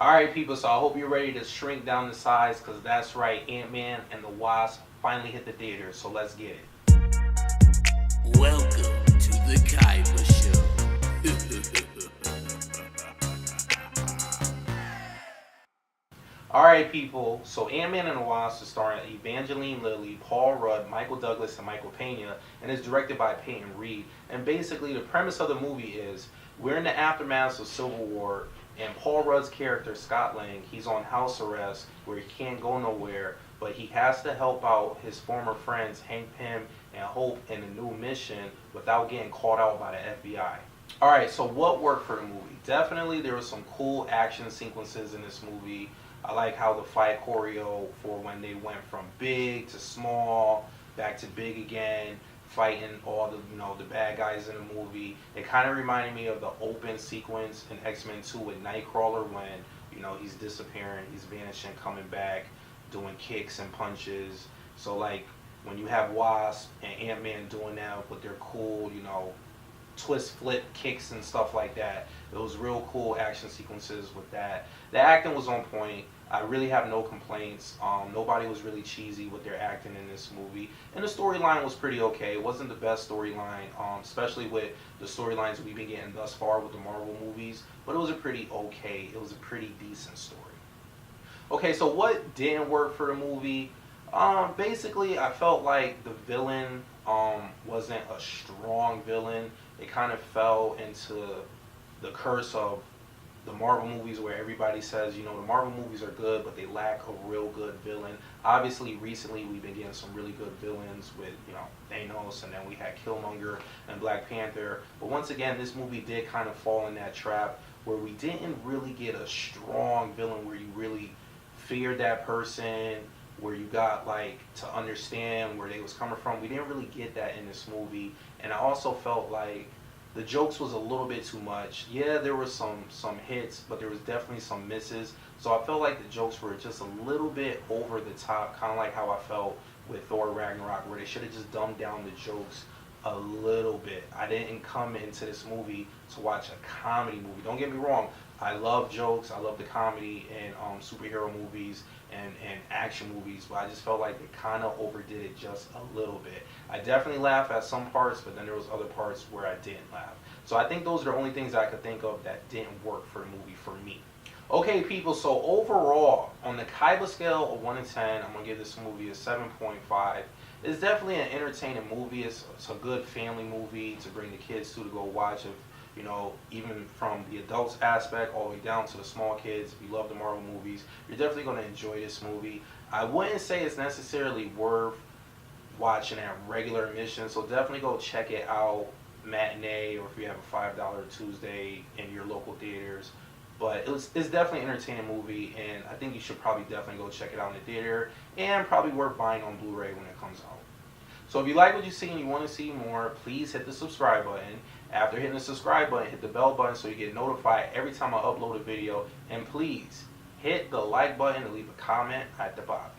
Alright people, so I hope you're ready to shrink down the size, because that's right, Ant-Man and the Wasp finally hit the theaters, so let's get it. Welcome to the Kaiba Show. Alright people, so Ant-Man and the Wasp is starring Evangeline Lilly, Paul Rudd, Michael Douglas, and Michael Pena, and is directed by Peyton Reed. And basically the premise of the movie is, we're in the aftermath of Civil War, and Paul Rudd's character, Scott Lang, he's on house arrest where he can't go nowhere, but he has to help out his former friends Hank Pym and Hope in a new mission without getting caught out by the FBI. Alright, so what worked for the movie? Definitely there were some cool action sequences in this movie. I like how the fight choreo for when they went from big to small, back to big again, fighting all the the bad guys in the movie. It kind of reminded me of the open sequence in X-Men 2 with Nightcrawler when he's disappearing, he's vanishing, coming back, doing kicks and punches. So like when you have Wasp and Ant-Man doing that with their cool twist flip kicks and stuff like that. It was real cool action sequences with that. The acting was on point. I really have no complaints. Nobody was really cheesy with their acting in this movie. And the storyline was pretty okay. It wasn't the best storyline, especially with the storylines we've been getting thus far with the Marvel movies. But it was a pretty okay, it was a pretty decent story. Okay, so what didn't work for the movie? Basically, I felt like the villain wasn't a strong villain. It kind of fell into the curse of the Marvel movies where everybody says, the Marvel movies are good, but they lack a real good villain. Obviously, recently we've been getting some really good villains with, Thanos, and then we had Killmonger and Black Panther. But once again, this movie did kind of fall in that trap where we didn't really get a strong villain where you really feared that person, where you got to understand where they was coming from. We didn't really get that in this movie. And I also felt like the jokes was a little bit too much. Yeah, there were some hits, but there was definitely some misses. So I felt like the jokes were just a little bit over the top, kind of like how I felt with Thor Ragnarok, where they should have just dumbed down the jokes a little bit. I didn't come into this movie to watch a comedy movie. Don't get me wrong. I love jokes. I love the comedy in superhero movies and action movies, but I just felt like they kind of overdid it just a little bit. I definitely laughed at some parts, but then there was other parts where I didn't laugh. So I think those are the only things I could think of that didn't work for the movie for me. Okay, people, so overall, on the Kaiba scale of 1 to 10, I'm going to give this movie a 7.5. It's definitely an entertaining movie. It's a good family movie to bring the kids to go watch. If even from the adults aspect all the way down to the small kids, if you love the Marvel movies, you're definitely going to enjoy this movie. I wouldn't say it's necessarily worth watching at regular admission, so definitely go check it out matinee, or if you have a $5 Tuesday in your local theaters. But it's definitely an entertaining movie, and I think you should probably definitely go check it out in the theater, and probably worth buying on Blu-ray when it comes out. So if you like what you see and you want to see more, please hit the subscribe button. After hitting the subscribe button, hit the bell button so you get notified every time I upload a video. And please hit the like button and leave a comment at the bottom.